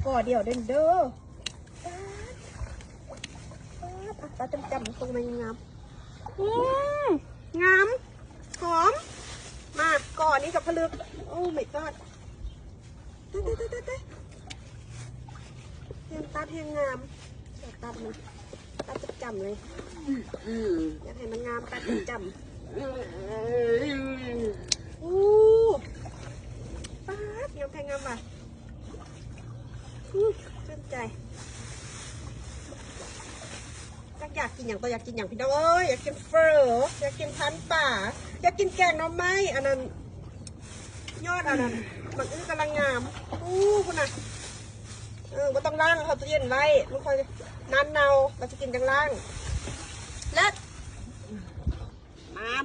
ก่อเดียวเด้อตาจำตรงมันงามงามหอมมาก่อนนี้กับผลึกโอ้ไม่กอดเต้แหงตัดแหงงามตัดมันตัดจำเลยอยากให้มันงามตัดจำอู้ป้าดงามแพงงามว่ะชื่นใจอยากกินอย่างตัวอยากกินอย่างพี่น้องเอ้ยอยากกินเฟอร์อยากกินพันป่าอยากกินแกงหน่อไม้อันนั้นยอดอันนั้นมันกำลังงามคุณน่ะมันต้องล้างเขาตู้เย็นไว้มันคอยนานเนาเราจะกินจังล่างและ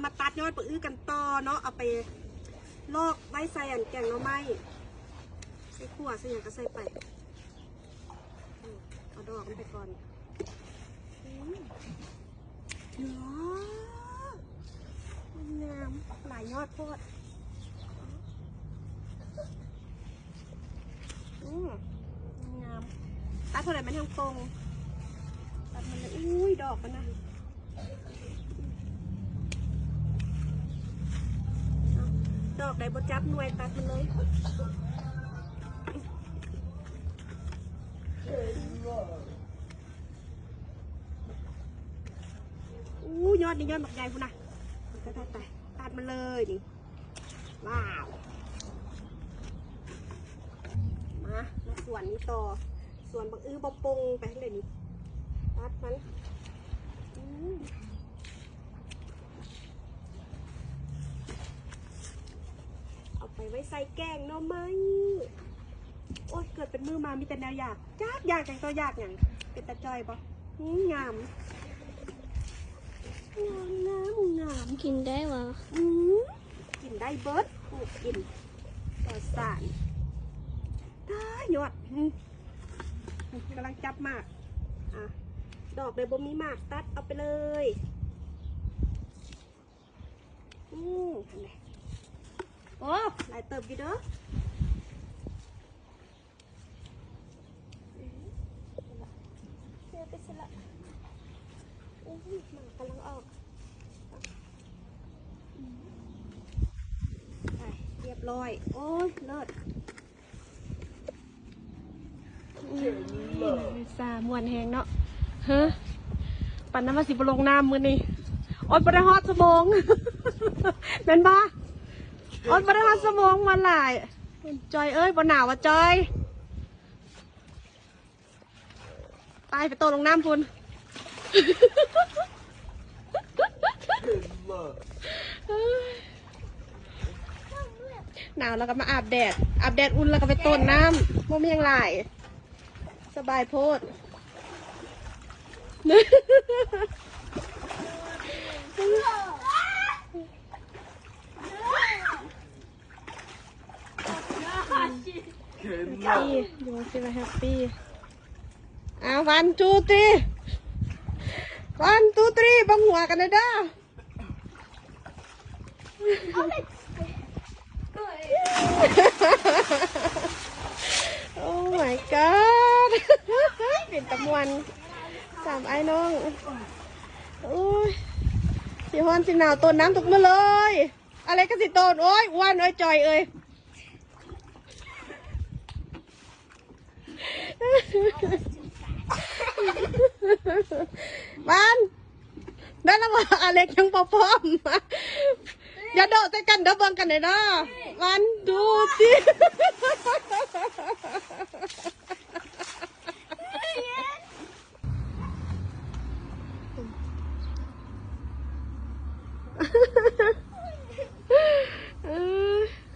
มาตัดยอดปื้อกันต่อเนาะเอาไปลอกไว้ใส่อันแกงหน่อไม้ใส่ขั่วใส่อย่างก็ใส่ไปเอาดอกมันไปก่อนงามหลายยอดโคตรงามตัดเท่าไหร่มันยังตรงตัดมันเลยอุ้ยดอกมันนะดอกใดบดจับหน่วยตัดมันเลยยอดนี่ยอดหมักใหญ่คุณนะตัดมันเลยนี่ว้าวมาส่วนนี้ต่อส่วนบักบะปงไปข้างในนี้ตัดมันเอาไปไว้ใส่แกงเนาะไหมโอ้ยเกิดเป็นมือมามีแต่แนวอยากอย่างตัวยากอย่างเป็นตะจอยปะงามงามกินได้วะกินได้เบิร์ดกินต่อสารยอดกำลังจับมากดอกเลยบ่มีมากตัดเอาไปเลยโอ้หลายเติบอยู่เด้อเสียไปสิละมากำลังออกเรียบร้อยโอ้ยเลิศสามวนแหงเนาะฮะปั่นน้ำมาสิบลงน้ำมือนี่อดบริหารสมองเป็นบ้าอดบริหารสมองมาหลายจอยเอ้ยบนหนาวะจอยตายไปโตลงน้ำพุ่นหนาวแล้วก็มาอาบแดดอุ่นแล้วก็ไปต้นน้ำมันยังไหลสบายโพดอยู่สิมาแฮปปี้1 2 3 1 2 3บังหัวกันเลยเด้อโอ้ my god เป็นตะมวน3ไอ้น้องโอ้ยสีฮอนสีหนาวต้นน้ำตกมาเลยอะไรก็สิต้นโอ้ยอ้วนเอ้ยจอยเอ้ยบ้านได้แล้วว่าอเล็กยังพร้อมอย่าโดดใส่กันเด้อเบิ่งกันเลยเด้อ1 2 3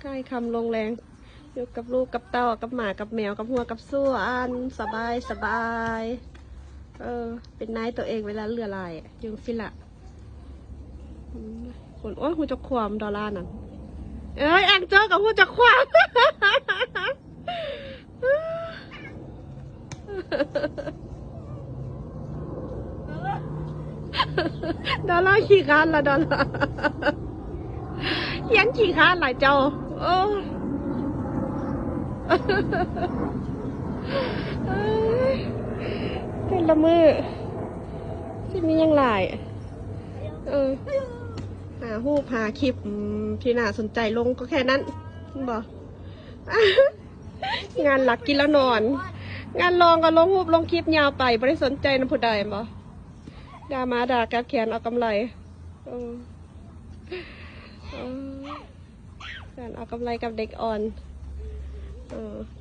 ให้คำลงแรงอยู่กับลูกกับเต่ากับหมากับแมวกับหัวกับส่วนสบายเป็นนายตัวเองเวลาเรือลายยุงสิละคนโอ้ยหูจะความดอลลาร์นั่นอ่างเจอกับหูจะความดอลลาร์ขี้ค้านละดอลลาร์ยังขี้ค้านหลายเจ้า ละมือที่มียังหลายหารูปหาคลิปที่น่าสนใจลงก็แค่นั้นบอก งานหลักกินแล้วนอน งานรองก็ลงรูปลงคลิปยาวไปไม่ได้สนใจนะผู้ใดบอกด่ามาด่ากับแขนเอากำไรการเอากำไรกับเด็กอ่อน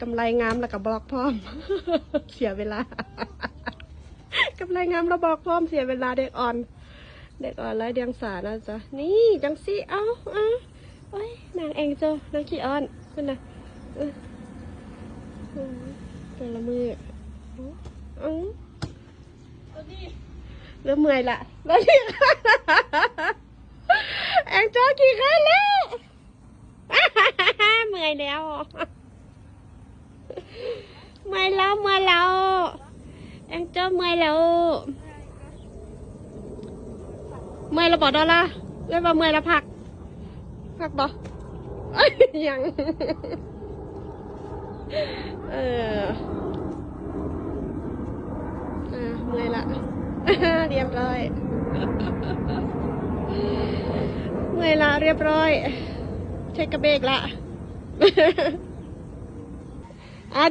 กำไรงามแล้วกับบล็อกพร้อม เสียเวลากำไรงามแล้วบล็อกพร้อมเสียเวลาเด็กอ่อนไร้เดียงสานะจ๊ะนี่จังสิเอาโอ้ยนางเองเจ้านางขี้อ่อนขึ้นนะแต่ละมือเริ่มเมื่อยละแล้วนี่เองเจ้าขี้ข้าแล้วเมื่อยแล้วเมื่อยแล้วเองเจ้าเมื่อยแล้วเมื่อยแล้วบอกดอลล่ะเรียกว่าเมื่อยแล้วพักบอกยังเมื่อยละเรียบร้อยเมื่อยละเรียบร้อยเช็คกระเบกละ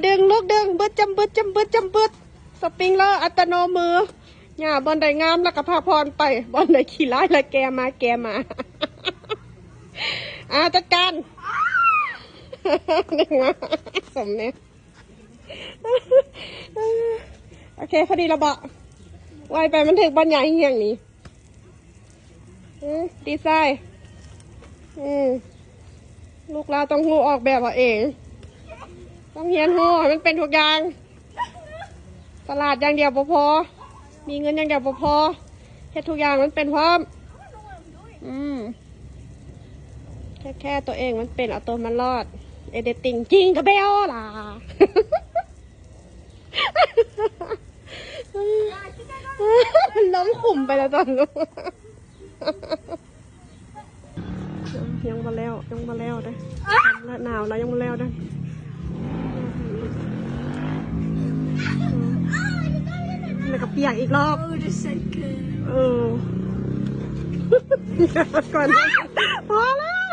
ดึงลูกดึงบึดจำบึดสปริงเลอร์อัตโนมือหย่าบอลได้งามแล้วก็พาพรไปบอลได้ขี่ร้ายแล้วแกมาจัดการหนึ่งสมเนี่ยโอเคพอดีระเบาไวไปมันถึงบอลใหญ่อย่างนี้ดีไซน์ลูกเราต้องหูออกแบบเอาเองต้องเฮียนหูให้มันเป็นทุกอย่างตลาดอย่างเดียวพอมีเงินอย่างเดียวพอแค่ทุกอย่างมันเป็นพร้อมแค่ตัวเองมันเป็นเอาตัวมันรอดเอเดตติ้งจริงกับเบลล่ะล้มขุ่มไปแล้วตอนลูกยังมาแล้วได้หนาวแล้วยังมาแล้วได้แล้วก็เปียกอีกรอบก่อนพอแล้ว